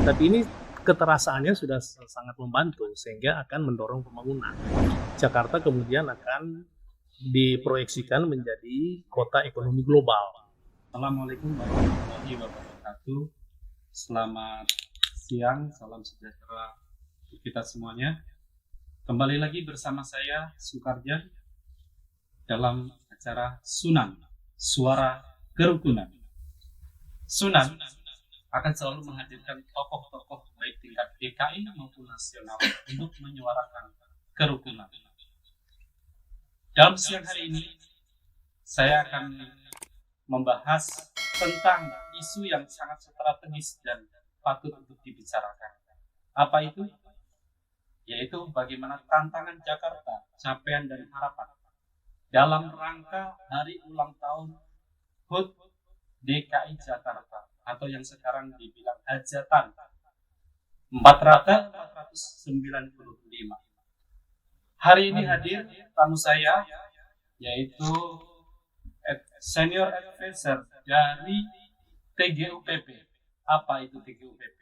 Tapi ini keterasaannya sudah sangat membantu sehingga akan mendorong pembangunan. Jakarta kemudian akan diproyeksikan menjadi kota ekonomi global. Assalamualaikum warahmatullahi wabarakatuh. Selamat siang, salam sejahtera untuk kita semuanya. Kembali lagi bersama saya Sukarjan dalam acara Sunan, Suara Kerukunan. Sunan akan selalu menghadirkan tokoh-tokoh baik tingkat DKI maupun nasional untuk menyuarakan kerukunan. Dalam siang hari ini, saya akan membahas tentang isu yang sangat strategis dan patut untuk dibicarakan. Apa itu? Yaitu bagaimana tantangan Jakarta, capaian dan harapan dalam rangka hari ulang tahun HUT DKI Jakarta atau yang sekarang dibilang hajatan 495. Hari ini hadir tamu saya yaitu senior advisor dari TGUPP. Apa itu TGUPP?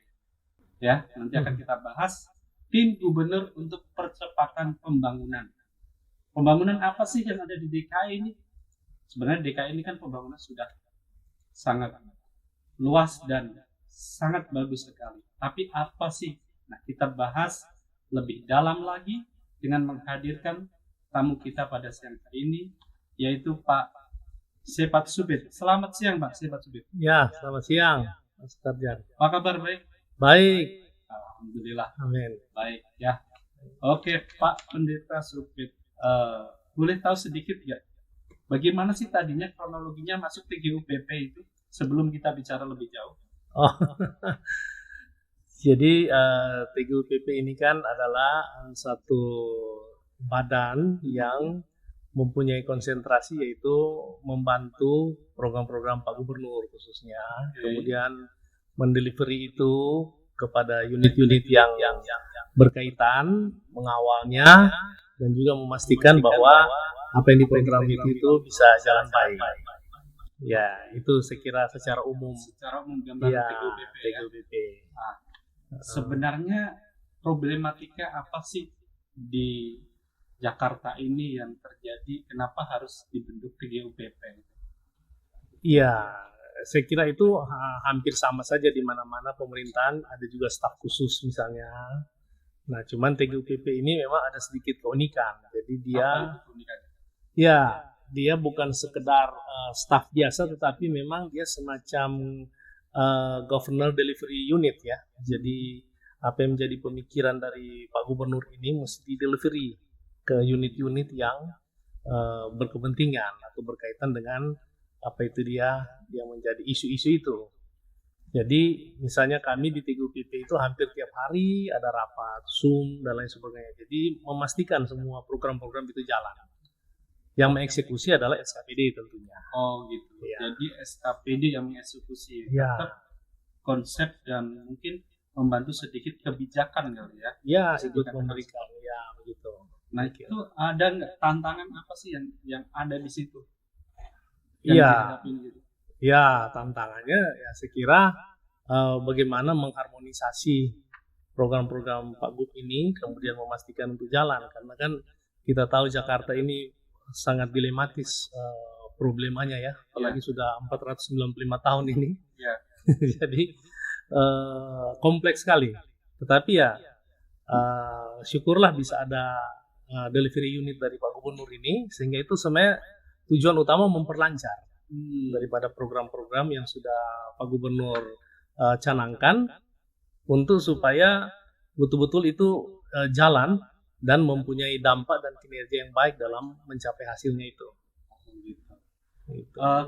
Ya, nanti akan kita bahas. Tim Gubernur untuk Percepatan Pembangunan. Pembangunan apa sih yang ada di DKI ini? Sebenarnya DKI ini kan pembangunan sudah sangat luas dan sangat bagus sekali. Tapi apa sih? Nah, kita bahas lebih dalam lagi dengan menghadirkan tamu kita pada siang hari ini, yaitu Pak Sepat Subit. Selamat siang, Pak Sepat Subit. Ya, selamat siang, Mas Karjan. Apa kabar, baik? Baik. Alhamdulillah. Amin. Baik, ya. Oke, Pak Pendeta Subit. Boleh tahu sedikit ya, bagaimana sih tadinya kronologinya masuk TGUPP itu sebelum kita bicara lebih jauh? Oh, jadi TGUPP ini kan adalah satu badan yang mempunyai konsentrasi yaitu membantu program-program Pak Gubernur khususnya, kemudian mendelivery itu kepada unit-unit yang berkaitan, mengawalnya dan juga memastikan bahwa apa yang diprogram itu bisa jalan baik. Ya, itu saya kira secara umum. Secara umum gambaran Ya, TGUPP. TGUPP. Nah, sebenarnya problematika apa sih di Jakarta ini yang terjadi? Kenapa harus dibentuk TGUPP? Iya, saya kira itu hampir sama saja di mana-mana pemerintahan, ada juga staf khusus misalnya. Nah, cuman TGUPP ini memang ada sedikit keunikan. Jadi dia bukan sekedar staf biasa, tetapi memang dia semacam governor delivery unit ya. Jadi apa yang menjadi pemikiran dari Pak Gubernur ini mesti delivery ke unit-unit yang berkepentingan atau berkaitan dengan apa itu dia yang menjadi isu-isu itu. Jadi misalnya kami di TGUPP itu hampir tiap hari ada rapat, Zoom, dan lain sebagainya. Jadi memastikan semua program-program itu jalan. Yang mengeksekusi adalah SKPD tentunya. Oh gitu. Ya. Jadi SKPD yang mengeksekusi. Ya. Tetap konsep dan mungkin membantu sedikit kebijakan kali ya. Ya, ikut memberikan. Ya, begitu. Nah, itu ada nggak tantangan apa sih yang ada di situ? Iya. Ya, tantangannya ya saya kira bagaimana mengharmonisasi program-program Pak Gub ini kemudian memastikan untuk jalan, karena kan kita tahu Jakarta ini sangat dilematis problemanya ya, apalagi sudah 495 tahun ini. Ya. Jadi kompleks sekali. Tetapi ya syukurlah bisa ada delivery unit dari Pak Gubernur ini, sehingga itu sebenarnya tujuan utama memperlancar daripada program-program yang sudah Pak Gubernur canangkan untuk supaya betul-betul itu jalan dan mempunyai dampak dan kinerja yang baik dalam mencapai hasilnya itu. Gitu.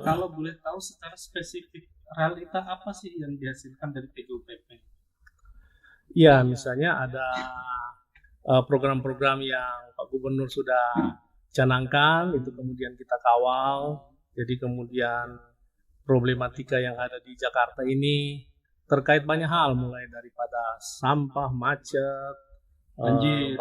Kalau boleh tahu secara spesifik realita apa sih yang dihasilkan dari TGUPP? Ya, misalnya ada program-program yang Pak Gubernur sudah canangkan, itu kemudian kita kawal. Jadi kemudian problematika yang ada di Jakarta ini terkait banyak hal, mulai daripada sampah, macet, banjir,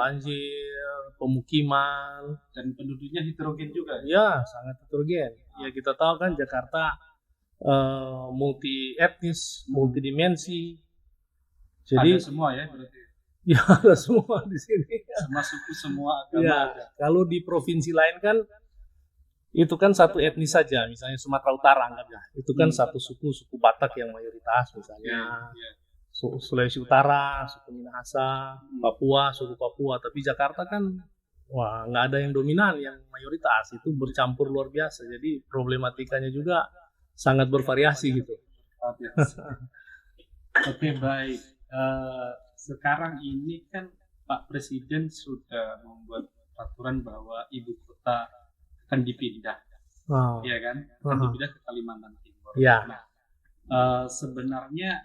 pemukiman, dan penduduknya heterogen juga. Ya, sangat heterogen. Ya, kita tahu kan Jakarta multi etnis, multidimensi. Jadi ada semua ya berarti. ya ada semua di sini. Semua suku, semua agama Ya, ada. kalau di provinsi lain kan itu kan satu etnis saja, misalnya Sumatera Utara anggapnya. Itu kan satu suku Batak yang mayoritas misalnya. Iya. Sulawesi Utara, suku Minahasa, Papua, suku Papua. Tapi Jakarta kan wah nggak ada yang dominan, yang mayoritas itu bercampur luar biasa. Jadi problematikanya juga sangat bervariasi gitu. Oke, baik. Sekarang ini kan Pak Presiden sudah membuat peraturan bahwa ibu kota akan dipindah, Oh, ya kan? Akan dipindah ke Kalimantan Timur. ya. Nah, sebenarnya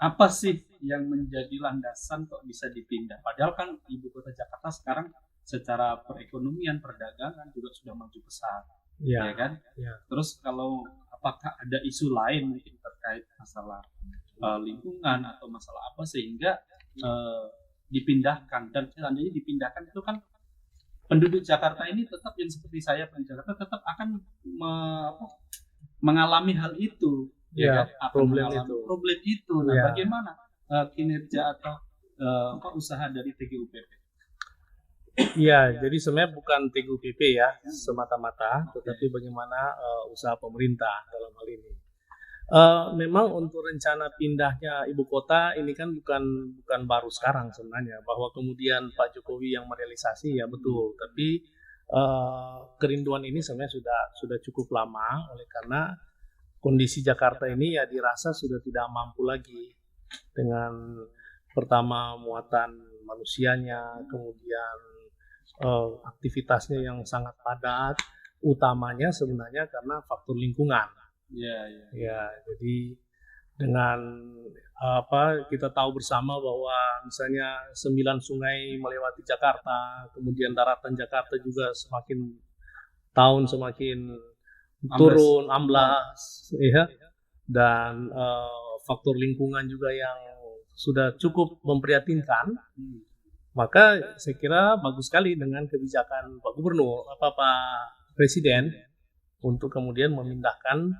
apa sih yang menjadi landasan kok bisa dipindah? Padahal kan ibu kota Jakarta sekarang secara perekonomian, perdagangan juga sudah maju pesat, ya kan? Ya. Terus kalau apakah ada isu lain mungkin terkait masalah lingkungan atau masalah apa sehingga dipindahkan, dan seandainya dipindahkan itu kan penduduk Jakarta ini tetap yang seperti saya penduduk Jakarta tetap akan mengalami hal itu, Ya, kan? Akan problem mengalami itu. problem itu. Nah, Ya. bagaimana kinerja atau usaha dari TGUPP? Iya, jadi sebenarnya bukan TGUPP ya semata-mata, tetapi bagaimana usaha pemerintah dalam hal ini. Memang untuk rencana pindahnya ibu kota ini kan bukan baru sekarang sebenarnya, bahwa kemudian Pak Jokowi yang merealisasi ya betul, tapi kerinduan ini sebenarnya sudah cukup lama, oleh karena kondisi Jakarta ini ya dirasa sudah tidak mampu lagi dengan pertama muatan manusianya, kemudian aktivitasnya yang sangat padat, utamanya sebenarnya karena faktor lingkungan. Ya, jadi dengan kita tahu bersama bahwa misalnya 9 sungai melewati Jakarta, kemudian daratan Jakarta juga semakin tahun semakin turun, amblas, ya, dan faktor lingkungan juga yang sudah cukup memprihatinkan. Maka saya kira bagus sekali dengan kebijakan Pak Gubernur, Pak Presiden untuk kemudian memindahkan,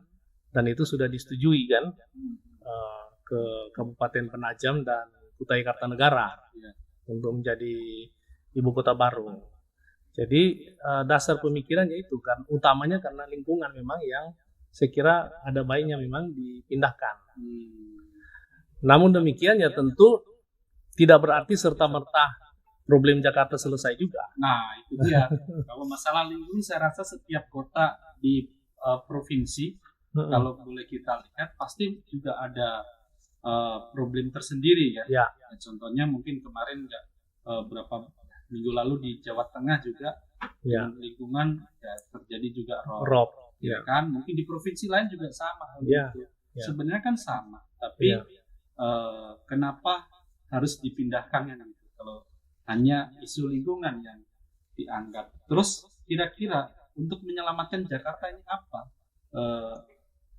dan itu sudah disetujui kan ke Kabupaten Penajam dan Kutai Kartanegara untuk menjadi ibu kota baru. Jadi dasar pemikirannya itu kan utamanya karena lingkungan memang yang saya kira ada baiknya memang dipindahkan. Namun demikian ya tentu tidak berarti serta-merta problem Jakarta selesai juga. Nah, itu dia. Kalau masalah lingkungan saya rasa setiap kota di provinsi kalau boleh kita lihat pasti juga ada problem tersendiri ya. Nah, contohnya mungkin kemarin berapa minggu lalu di Jawa Tengah juga lingkungan ya, terjadi juga rob. Ya kan? Mungkin di provinsi lain juga sama. Sebenarnya kan sama, tapi kenapa harus dipindahkan ya nanti kalau hanya isu lingkungan yang dianggap. Terus kira-kira untuk menyelamatkan Jakarta ini apa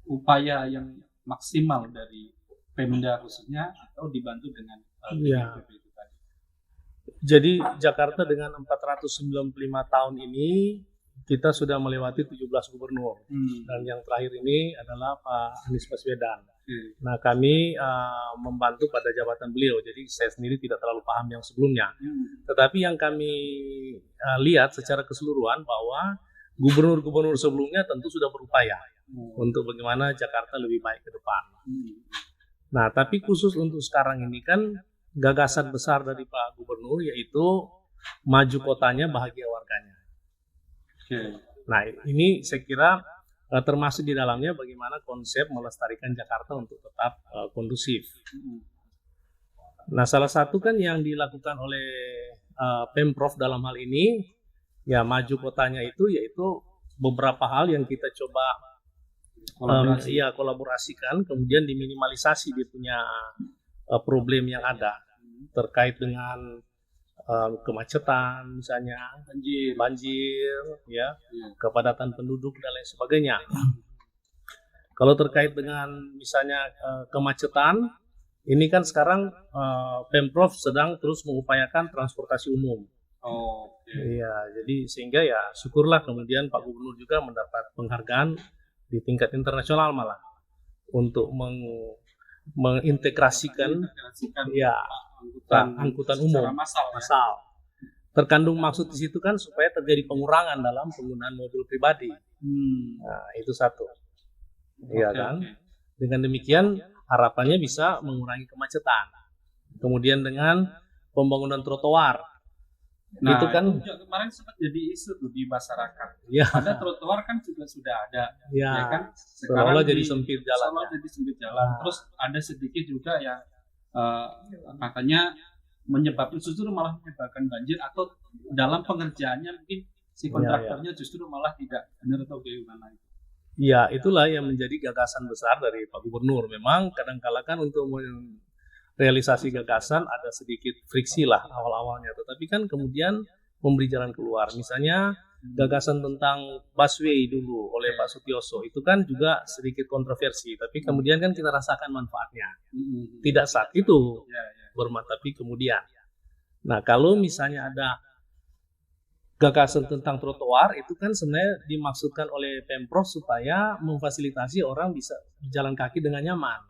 upaya yang maksimal dari Pemda khususnya atau dibantu dengan TGUPP itu tadi? Jadi Jakarta dengan 495 tahun ini kita sudah melewati 17 gubernur dan yang terakhir ini adalah Pak Anies Baswedan. Nah, kami membantu pada jabatan beliau, jadi saya sendiri tidak terlalu paham yang sebelumnya. Tetapi yang kami lihat secara keseluruhan bahwa gubernur-gubernur sebelumnya tentu sudah berupaya untuk bagaimana Jakarta lebih baik ke depan. Nah, tapi khusus untuk sekarang ini kan gagasan besar dari Pak Gubernur yaitu maju kotanya, bahagia warganya. Nah, ini saya kira termasuk di dalamnya bagaimana konsep melestarikan Jakarta untuk tetap kondusif. Nah, salah satu kan yang dilakukan oleh Pemprov dalam hal ini, ya maju kotanya itu yaitu beberapa hal yang kita coba kolaborasikan, kemudian diminimalisasi dia punya problem yang ada terkait dengan kemacetan misalnya, banjir, ya, kepadatan penduduk dan lain sebagainya. Kalau terkait dengan misalnya kemacetan, ini kan sekarang Pemprov sedang terus mengupayakan transportasi umum. Iya, jadi sehingga ya syukurlah kemudian Pak Gubernur juga mendapat penghargaan di tingkat internasional malah untuk mengintegrasikan ya angkutan umum secara massal, ya. massal. Terkandung maksud di situ kan supaya terjadi pengurangan dalam penggunaan mobil pribadi. Nah, itu satu. Iya kan? Dengan demikian harapannya bisa mengurangi kemacetan. Kemudian dengan pembangunan trotoar. Nah, itu kan juga kemarin sempat jadi isu tuh di masyarakat. ya, Ada trotoar kan juga sudah ada, ya, ya kan? seolah jadi sempit jalan. Seolah jadi sempit jalan. Terus ada sedikit juga yang katanya justru malah menyebabkan banjir, atau dalam pengerjaannya mungkin si kontraktornya justru malah tidak benar atau bagaimana itu. Ya, itulah yang menjadi gagasan besar dari Pak Gubernur. Memang kadang-kala kan untuk realisasi gagasan ada sedikit friksi lah awal-awalnya, tetapi kan kemudian memberi jalan keluar. Misalnya gagasan tentang busway dulu oleh Pak Sutioso itu kan juga sedikit kontroversi, tapi kemudian kan kita rasakan manfaatnya. Tidak saat itu, tapi kemudian. Nah, kalau misalnya ada gagasan tentang trotoar, itu kan sebenarnya dimaksudkan oleh Pemprov supaya memfasilitasi orang bisa berjalan kaki dengan nyaman.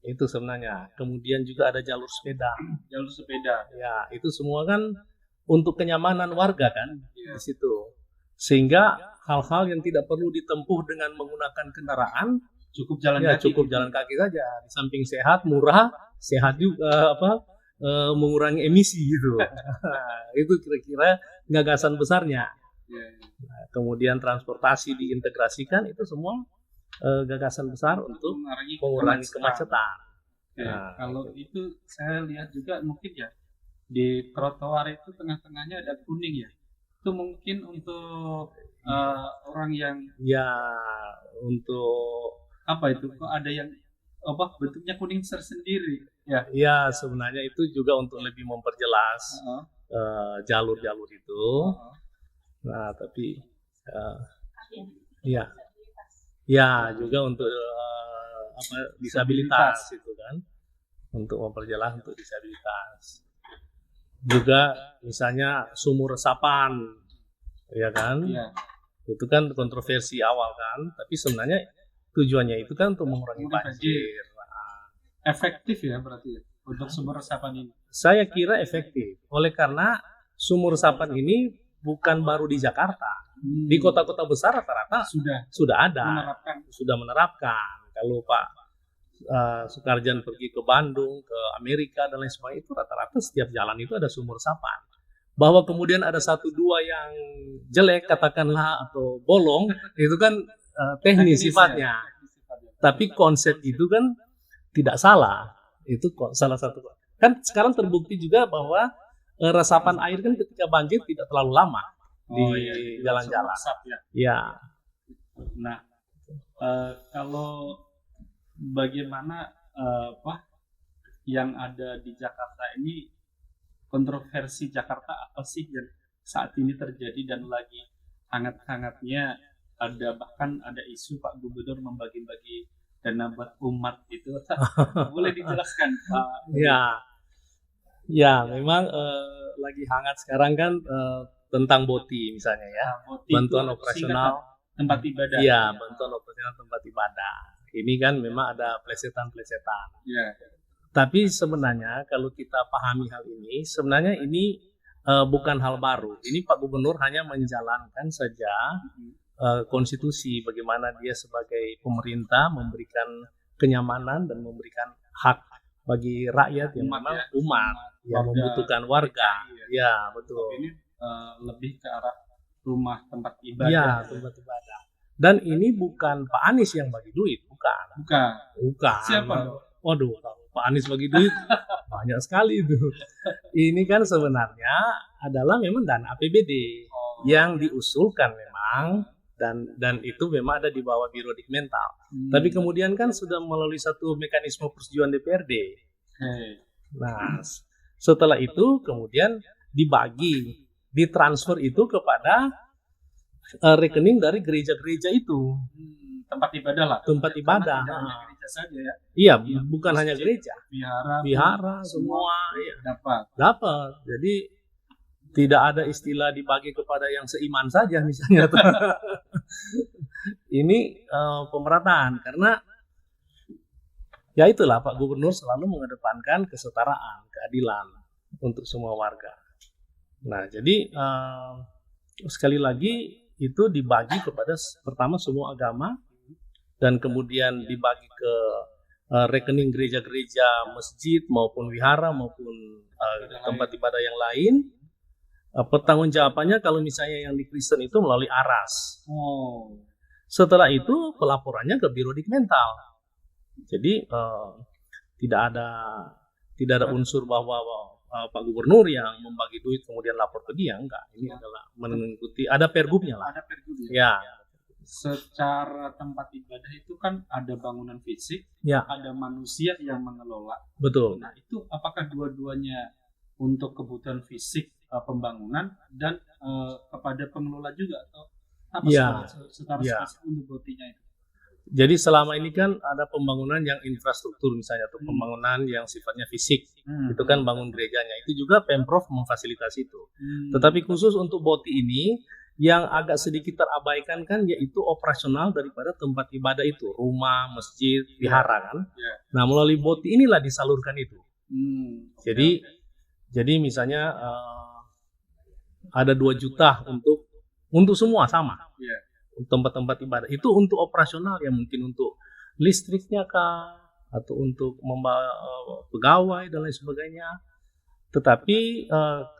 Itu sebenarnya. Kemudian juga ada jalur sepeda. Jalur sepeda. Ya, itu semua kan untuk kenyamanan warga kan di situ. Sehingga hal-hal yang tidak perlu ditempuh dengan menggunakan kendaraan, cukup jalan kaki. Cukup jalan kaki saja. Di samping sehat, murah, sehat juga mengurangi emisi gitu. Itu kira-kira gagasan besarnya. Nah, kemudian transportasi diintegrasikan, itu semua gagasan besar untuk mengurangi kemacetan. Nah, kalau itu saya lihat juga mungkin ya di trotoar itu tengah-tengahnya ada kuning ya. Itu mungkin untuk orang yang untuk apa itu? Kok ada yang bentuknya kuning tersendiri ya? Iya, sebenarnya itu juga untuk lebih memperjelas jalur-jalur itu. Nah, tapi juga untuk disabilitas itu kan, untuk memperjelas untuk disabilitas. Juga misalnya sumur resapan, ya kan? Itu kan kontroversi awal kan, tapi sebenarnya tujuannya itu kan untuk mengurangi banjir. Efektif ya berarti untuk sumur resapan ini? Saya kira efektif, oleh karena sumur resapan ini bukan baru di Jakarta. Di kota-kota besar rata-rata sudah ada, sudah menerapkan. Kalau Pak Sukarjan pergi ke Bandung, ke Amerika dan lain sebagainya, itu rata-rata setiap jalan itu ada sumur resapan. Bahwa kemudian ada satu dua yang jelek katakanlah atau bolong, itu kan teknis sifatnya. Tapi konsep itu kan tidak salah. Itu salah satu. Kan sekarang terbukti juga bahwa resapan air kan ketika banjir tidak terlalu lama di jalan-jalan. Ya. Nah, kalau bagaimana yang ada di Jakarta ini, kontroversi Jakarta apa sih yang saat ini terjadi dan lagi hangat-hangatnya? Bahkan ada isu Pak Gubernur membagi-bagi dana buat umat itu. Boleh dijelaskan Pak? Ya, memang lagi hangat sekarang kan tentang BOTI misalnya ya, bantuan operasional tempat ibadah. Iya, bantuan operasional tempat ibadah. Ini kan memang ada plesetan-plesetan. Tapi sebenarnya kalau kita pahami hal ini, sebenarnya ini bukan hal baru. Ini Pak Gubernur hanya menjalankan saja konstitusi, bagaimana dia sebagai pemerintah memberikan kenyamanan dan memberikan hak bagi rakyat yang memang umat yang membutuhkan warga. Ya, betul. Ini lebih ke arah rumah tempat ibadah. Ya, tempat ibadah. Dan ini bukan Pak Anies yang bagi duit, bukan. Siapa? Waduh, Pak Anies bagi duit banyak sekali itu. Ini kan sebenarnya adalah memang dana APBD yang diusulkan memang. Dan itu memang ada di bawah Biro Dikmental. Tapi kemudian kan sudah melalui satu mekanisme persetujuan DPRD. Nah, setelah itu kemudian ditransfer itu kepada rekening dari gereja-gereja itu. Tempat ibadah lah. Tempat ibadah. Gereja saja ya. Iya, bukan hanya gereja. Vihara semua dapat. Jadi tidak ada istilah dibagi kepada yang seiman saja misalnya. Ini pemerataan, karena Ya itulah Pak Gubernur selalu mengedepankan kesetaraan, keadilan untuk semua warga. Nah, jadi sekali lagi itu dibagi kepada pertama semua agama dan kemudian dibagi ke rekening gereja-gereja, masjid maupun wihara maupun tempat ibadah yang lain. Pertanggungjawabannya kalau misalnya yang di Kristen itu melalui ARAS. Setelah itu pelaporannya ke Biro Dikmental. Jadi tidak ada unsur bahwa Pak Gubernur yang membagi duit kemudian lapor ke dia, enggak. Ini adalah mengikuti ada pergubnya lah. Ada pergubnya. Ya. Secara tempat ibadah itu kan ada bangunan fisik, ya, ada manusia yang mengelola. Betul. Nah, itu apakah dua-duanya untuk kebutuhan fisik pembangunan dan kepada pengelola juga atau apa secara spesifik untuk botinya itu? Jadi selama ini kan ada pembangunan yang infrastruktur misalnya atau pembangunan yang sifatnya fisik, itu kan bangun gerejanya, itu juga Pemprov memfasilitasi itu. Tetapi khusus untuk boti ini yang agak sedikit terabaikan kan yaitu operasional daripada tempat ibadah itu, rumah, masjid, wihara kan. Nah melalui boti inilah disalurkan itu. Jadi misalnya ada 2 juta untuk semua sama. Tempat-tempat ibadah itu untuk operasional ya, mungkin untuk listriknya kah atau untuk pegawai dan lain sebagainya. Tetapi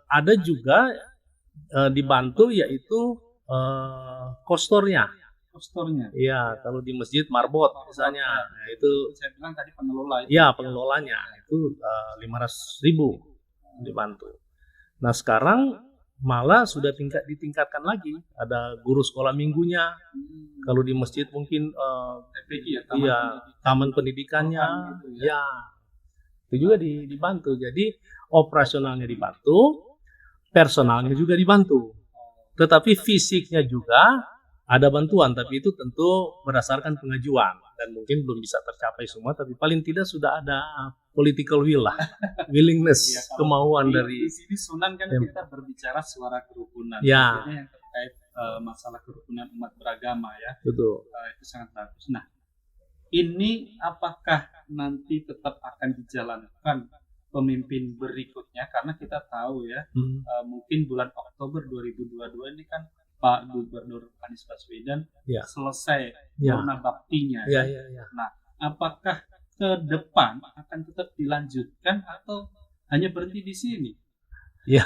ada juga dibantu yaitu kostornya. Iya, kalau di masjid marbot misalnya, nah, itu saya bilang tadi pengelola. Iya, pengelolanya itu 500.000 dibantu. Nah sekarang malah sudah ditingkatkan lagi, ada guru sekolah minggunya. Kalau di masjid mungkin TPI taman pendidikannya, ya itu juga dibantu. Jadi operasionalnya dibantu, personalnya juga dibantu. Tetapi fisiknya juga ada bantuan, tapi itu tentu berdasarkan pengajuan dan mungkin belum bisa tercapai semua, tapi paling tidak sudah ada political will lah, willingness, kemauan dari. Di sini Sunan kan kita berbicara suara kerukunan, ya. Yang terkait masalah kerukunan umat beragama ya. Betul. Itu sangat bagus. Nah, ini apakah nanti tetap akan dijalankan pemimpin berikutnya? Karena kita tahu ya, mungkin bulan Oktober 2022 ini kan Pak Gubernur Anies Baswedan selesai purna baktinya. Nah, apakah ke depan akan tetap dilanjutkan atau hanya berhenti di sini? Ya,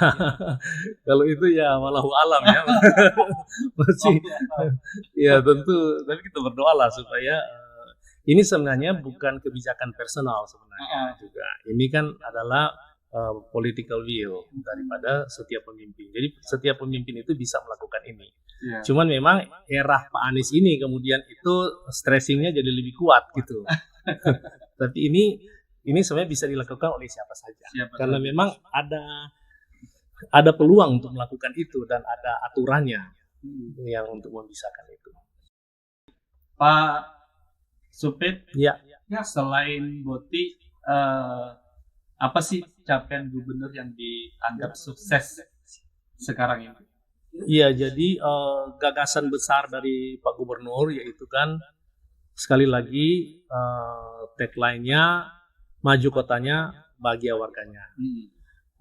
kalau itu ya walau alam ya. Masih, ya tentu. Tapi kita berdoa lah supaya ini sebenarnya bukan kebijakan personal sebenarnya juga. Ini kan adalah political will daripada setiap pemimpin. Jadi setiap pemimpin itu bisa melakukan ini. Cuman memang era Pak Anies ini kemudian itu stressingnya jadi lebih kuat gitu. Tapi ini sebenarnya bisa dilakukan oleh siapa saja. Karena memang ada peluang untuk melakukan itu dan ada aturannya yang untuk memisahkan itu. Pak Supit, ya selain boti, apa sih capaian gubernur yang dianggap sukses sekarang ini? Iya, jadi gagasan besar dari Pak Gubernur yaitu kan sekali lagi tagline-nya maju kotanya bahagia warganya.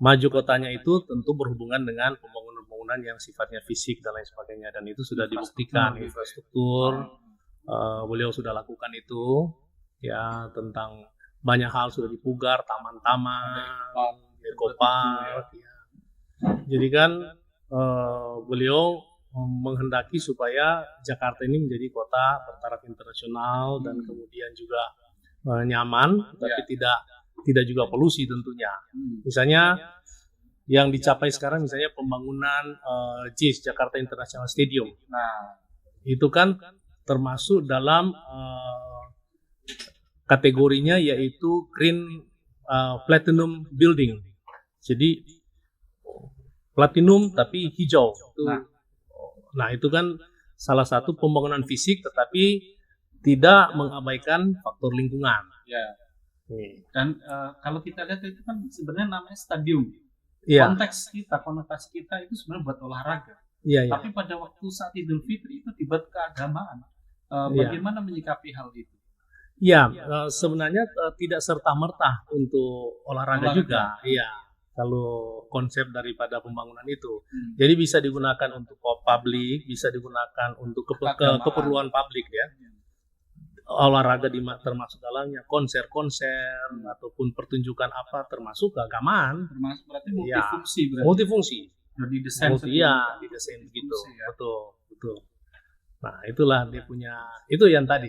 Maju kotanya itu tentu berhubungan dengan pembangunan-pembangunan yang sifatnya fisik dan lain sebagainya, dan itu sudah dibuktikan infrastruktur. Beliau sudah lakukan itu ya, tentang banyak hal sudah dipugar, taman-taman, ekopark ya. Jadi kan beliau menghendaki supaya Jakarta ini menjadi kota bertaraf internasional dan kemudian juga nyaman, tapi tidak juga polusi tentunya. Misalnya yang dicapai sekarang misalnya pembangunan JIS, Jakarta International Stadium. Nah, itu kan termasuk dalam kategorinya yaitu Green Platinum Building. Jadi platinum tapi hijau. Nah itu kan salah satu pembangunan fisik tetapi tidak mengabaikan faktor lingkungan. Dan kalau kita lihat itu kan sebenarnya namanya stadium. Konteks kita, konotasi kita itu sebenarnya buat olahraga. Tapi pada waktu saat Idul Fitri itu dibuat keagamaan. Bagaimana menyikapi hal itu? Ya, sebenarnya tidak serta-merta untuk olahraga juga. Iya, kalau konsep daripada pembangunan itu. Jadi bisa digunakan untuk publik, bisa digunakan untuk keperluan publik ya. Olahraga termasuk dalamnya konser-konser ataupun pertunjukan apa termasuk keagamaan. Termasuk berarti Ya, multifungsi berarti. multifungsi. Didesain Iya, didesain begitu. ya. Betul. Nah, itulah dia punya, itu yang tadi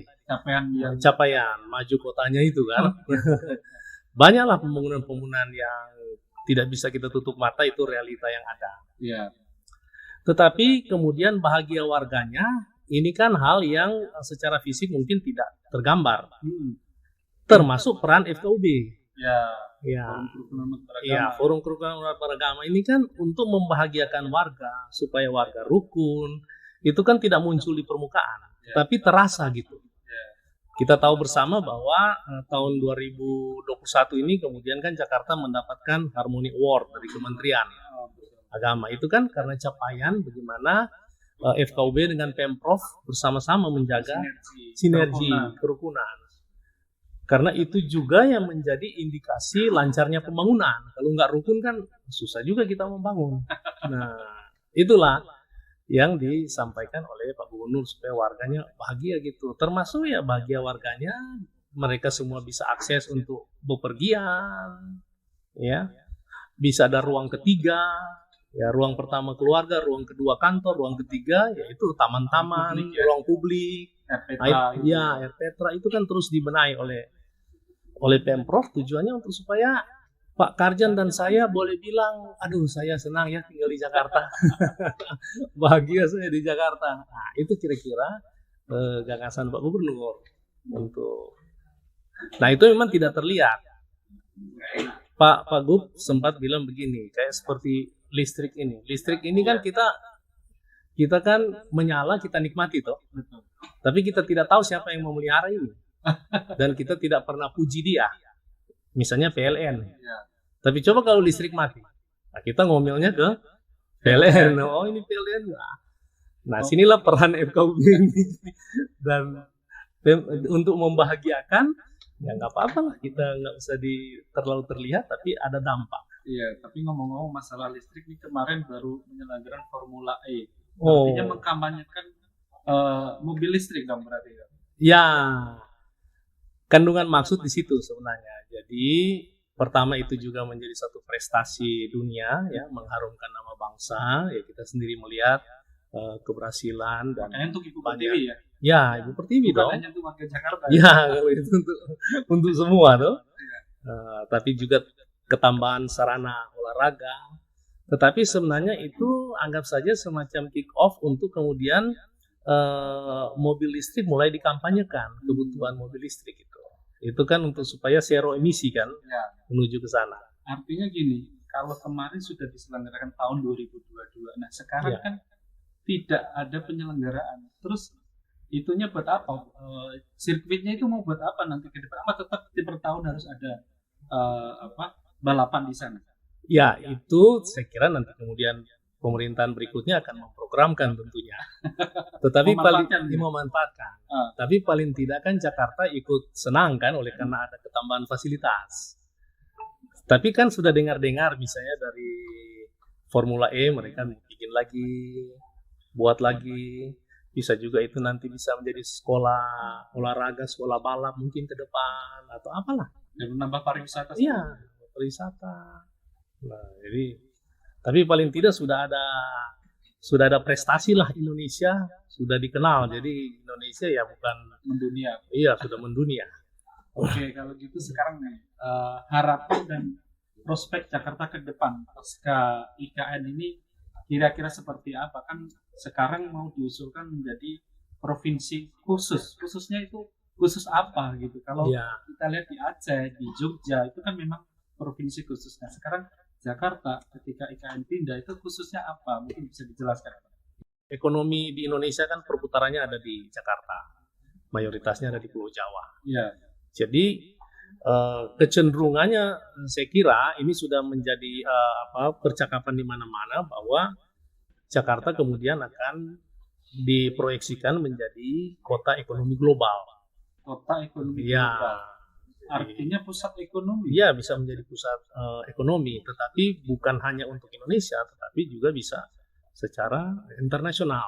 capaian maju kotanya itu kan. Banyaklah pembangunan-pembangunan yang tidak bisa kita tutup mata, itu realita yang ada. Iya. Tetapi kemudian bahagia warganya ini kan hal yang secara fisik mungkin tidak tergambar. Termasuk peran FKUB. Ya, forum kerukunan beragama ini kan untuk membahagiakan warga supaya warga rukun. Itu kan tidak muncul di permukaan, tapi terasa gitu. Kita tahu bersama bahwa tahun 2021 ini kemudian kan Jakarta mendapatkan Harmony Award dari Kementerian Agama. Itu kan karena capaian bagaimana FKUB dengan Pemprov bersama-sama menjaga sinergi kerukunan. Karena itu juga yang menjadi indikasi lancarnya pembangunan. Kalau nggak rukun kan susah juga kita membangun. Nah, itulah yang disampaikan oleh Pak Gubernur supaya warganya bahagia gitu. Termasuk ya bahagia warganya, mereka semua bisa akses untuk bepergian, ya, bisa ada ruang ketiga, ya, ruang pertama keluarga, ruang kedua kantor, ruang ketiga yaitu taman-taman, ruang publik, RPTRA itu kan terus dibenahi oleh Pemprov, tujuannya untuk supaya Pak Karjan dan saya boleh bilang, aduh saya senang ya tinggal di Jakarta. Bahagia saya di Jakarta. Nah, itu kira-kira gagasan Pak Gubernur. Nah, itu memang tidak terlihat. Pak Gub sempat bilang begini, kayak seperti listrik ini. Listrik ini kan kita kan menyala, kita nikmati toh. Tapi kita tidak tahu siapa yang memelihara ini. Dan kita tidak pernah puji dia. Misalnya PLN. Tapi coba kalau listrik mati, nah kita ngomelnya ke PLN. Oh ini PLN. Nah sinilah peran FKUB ini. Dan untuk membahagiakan, ya nggak apa-apa lah, kita nggak usah terlalu terlihat, tapi ada dampak. Iya, tapi ngomong-ngomong masalah listrik ini kemarin baru menyelenggarakan Formula E. Artinya mengkampanyekan mobil listrik dong berarti. Ya. Kandungan maksud di situ sebenarnya. Jadi pertama itu juga menjadi satu prestasi dunia ya, mengharumkan nama bangsa. Ya kita sendiri melihat keberhasilan dan untuk Ibu Pertiwi ya. Ya, Ibu Pertiwi dong. Bukan hanya untuk warga Jakarta. Ya, kalau itu untuk semua tuh. Tapi juga ketambahan sarana olahraga. Tetapi sebenarnya itu anggap saja semacam kick off untuk kemudian mobil listrik mulai dikampanyekan, kebutuhan mobil listrik itu kan untuk supaya zero emisi kan, menuju ke sana. Artinya gini, kalau kemarin sudah diselenggarakan tahun 2022, nah sekarang kan tidak ada penyelenggaraan, terus itunya buat apa? Sirkuitnya itu mau buat apa nanti ke depan? Apa tetap per tahun harus ada balapan di sana? Ya itu saya kira nanti kemudian pemerintahan berikutnya akan memprogramkan tentunya. Tetapi memanfaatkan. Tapi paling tidak kan Jakarta ikut senang kan oleh karena ada ketambahan fasilitas. Tapi kan sudah dengar-dengar misalnya dari Formula E mereka bikin lagi, buat lagi. Bisa juga itu nanti bisa menjadi sekolah olahraga, sekolah balap mungkin ke depan atau apalah. Dan menambah pariwisata. Iya, pariwisata. Nah, jadi tapi paling tidak sudah ada prestasi lah Indonesia, sudah dikenal. Jadi Indonesia ya bukan mendunia. Iya, sudah mendunia. Oke, kalau gitu sekarang nih harapan dan prospek Jakarta ke depan pasca IKN ini kira-kira seperti apa? Kan sekarang mau diusulkan menjadi provinsi khusus. Khususnya itu khusus apa gitu? Kalau kita lihat di Aceh, di Jogja itu kan memang provinsi khususnya. Sekarang Jakarta ketika IKN pindah itu khususnya apa? Mungkin bisa dijelaskan. Ekonomi di Indonesia kan perputarannya ada di Jakarta, mayoritasnya ada di Pulau Jawa. Ya. Jadi kecenderungannya saya kira ini sudah menjadi percakapan di mana-mana bahwa Jakarta kemudian akan diproyeksikan menjadi kota ekonomi global. kota ekonomi Ya, global. Artinya pusat ekonomi. iya bisa menjadi pusat ekonomi, tetapi bukan hanya untuk Indonesia, tetapi juga bisa secara internasional,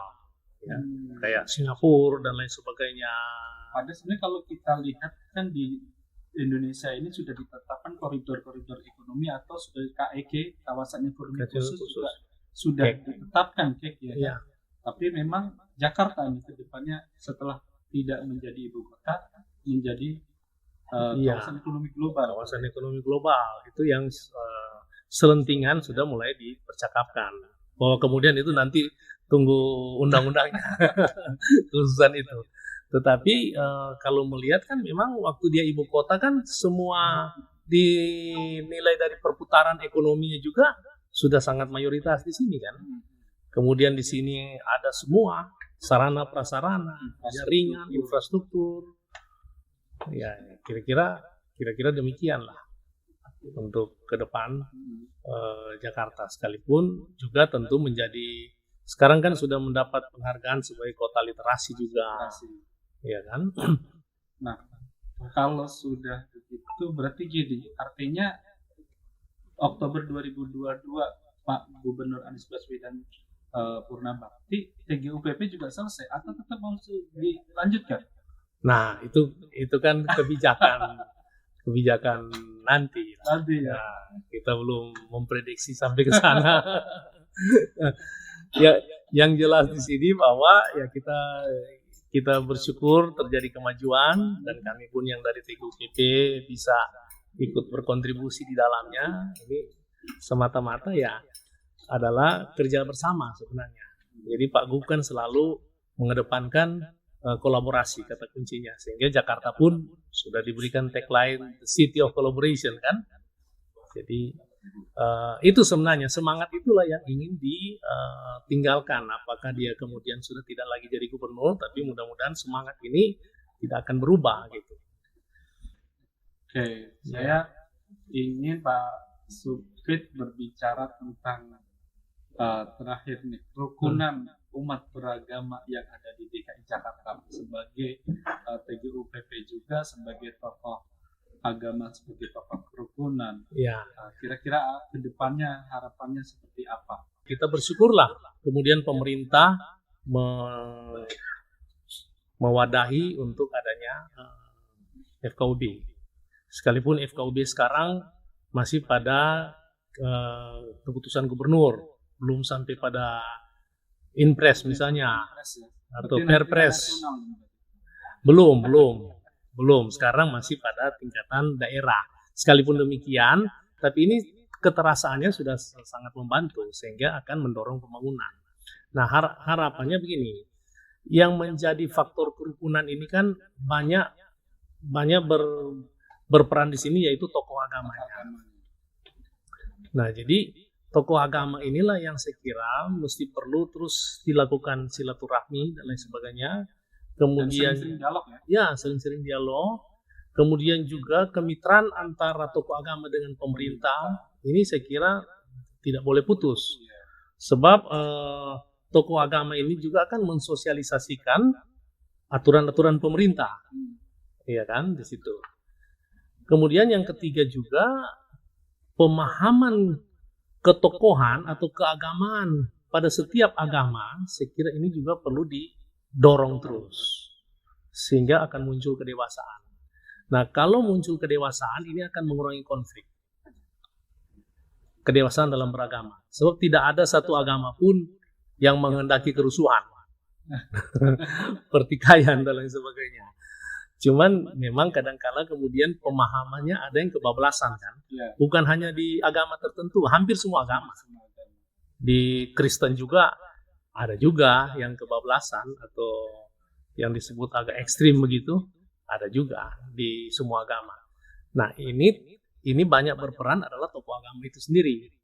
ya, kayak Singapura dan lain sebagainya. Ada sebenarnya kalau kita lihat kan di Indonesia ini sudah ditetapkan koridor-koridor ekonomi atau sudah KEK, kawasan ekonomi khusus juga sudah ditetapkan KEK ya. Iya. Tapi memang Jakarta ini ke depannya setelah tidak menjadi ibu kota menjadi kawasan ekonomi global. Kawasan ekonomi global itu yang selentingan sudah mulai dipercakapkan. Bahwa kemudian itu nanti tunggu undang-undangnya khususan itu. Tetapi kalau melihat kan memang waktu dia ibu kota kan semua dinilai dari perputaran ekonominya juga sudah sangat mayoritas di sini kan. Kemudian di sini ada semua sarana prasarana, jaringan, infrastruktur. Ya, kira-kira demikian lah untuk ke depan Jakarta, sekalipun juga tentu menjadi sekarang kan sudah mendapat penghargaan sebagai kota literasi juga, ya kan? Nah, kalau sudah begitu berarti gini, artinya Oktober 2022 Pak Gubernur Anies Baswedan Purnabakti, TGUPP juga selesai atau tetap harus dilanjutkan? Nah, itu kan kebijakan nanti. Ya. Kita belum memprediksi sampai ke sana. Ya, yang jelas di sini bahwa ya kita bersyukur terjadi kemajuan dan kami pun yang dari TGUPP bisa ikut berkontribusi di dalamnya. Ini semata-mata ya adalah kerja bersama sebenarnya. Jadi Pak Gub kan selalu mengedepankan kolaborasi kata kuncinya, sehingga Jakarta pun sudah diberikan tagline The City of Collaboration kan. Jadi itu sebenarnya semangat itulah yang ingin ditinggalkan. Apakah dia kemudian sudah tidak lagi jadi gubernur, tapi mudah-mudahan semangat ini tidak akan berubah gitu. Oke, saya ingin Pak Supit berbicara tentang terakhir nih, kerukunan umat beragama yang ada di DKI Jakarta sebagai TGUPP juga sebagai tokoh agama, sebagai tokoh kerukunan. Ya. Kira-kira ke depannya harapannya seperti apa? Kita bersyukurlah kemudian pemerintah mewadahi untuk adanya FKUB. Sekalipun FKUB sekarang masih pada keputusan gubernur, belum sampai pada Inpres misalnya atau Perpres. Belum. Sekarang masih pada tingkatan daerah. Sekalipun demikian, tapi ini keterasaannya sudah sangat membantu sehingga akan mendorong pembangunan. Nah, harapannya begini. Yang menjadi faktor kerukunan ini kan banyak berperan di sini, yaitu tokoh agamanya. Nah, jadi tokoh agama inilah yang saya kira mesti perlu terus dilakukan silaturahmi dan lain sebagainya. Kemudian sering dialog sering dialog. Kemudian juga kemitraan antara tokoh agama dengan pemerintah ini saya kira tidak boleh putus. Sebab tokoh agama ini juga akan mensosialisasikan aturan-aturan pemerintah. Iya kan, di situ. Kemudian yang ketiga juga pemahaman ketokohan atau keagamaan pada setiap agama, saya kira ini juga perlu didorong terus sehingga akan muncul kedewasaan. Nah, kalau muncul kedewasaan ini akan mengurangi konflik. Kedewasaan dalam beragama. Sebab tidak ada satu agama pun yang menghendaki kerusuhan, pertikaian dan lain sebagainya. Cuman memang kadang-kala kemudian pemahamannya ada yang kebablasan kan. Bukan hanya di agama tertentu, hampir semua agama. Di Kristen juga ada juga yang kebablasan atau yang disebut agak ekstrim begitu, ada juga di semua agama. Nah, ini banyak berperan adalah tokoh agama itu sendiri.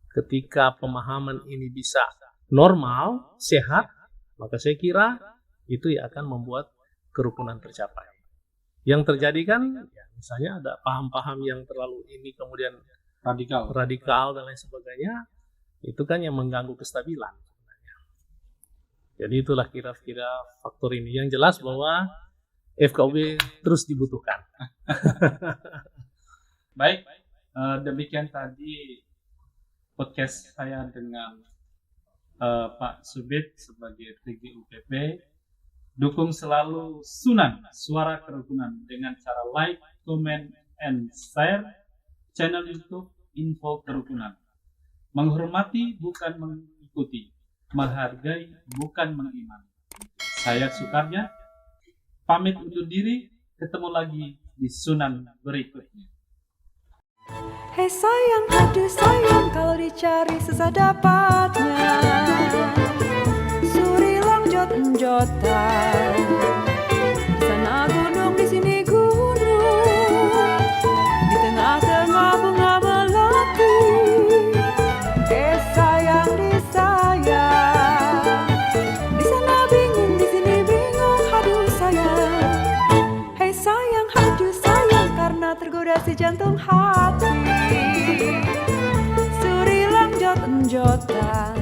Ketika pemahaman ini bisa normal, sehat, maka saya kira itu yang akan membuat kerukunan tercapai. Yang terjadi kan, ya, misalnya ada paham-paham yang terlalu ini kemudian radikal dan lain sebagainya, itu kan yang mengganggu kestabilan sebenarnya. Jadi itulah kira-kira faktor ini. Yang jelas bahwa FKUB terus dibutuhkan. Baik, demikian tadi podcast saya dengan Pak Subit sebagai TGUPP. Dukung selalu Sunan, Suara Kerukunan, dengan cara like, comment, and share channel YouTube Info Kerukunan. Menghormati bukan mengikuti, menghargai bukan mengimani. Saya Sukarnya, pamit undur diri, ketemu lagi di Sunan berikutnya. Hei sayang, aduh sayang, kalau dicari susah dapatnya. Suri longjot enjotan, di sana gunung, di sini gunung, di tengah-tengah bunga melati. Hei sayang, disayang, di sana bingung, di sini bingung, aduh sayang. Hei sayang, aduh sayang, karena tergoda si jantung hati. Suri longjot enjotan,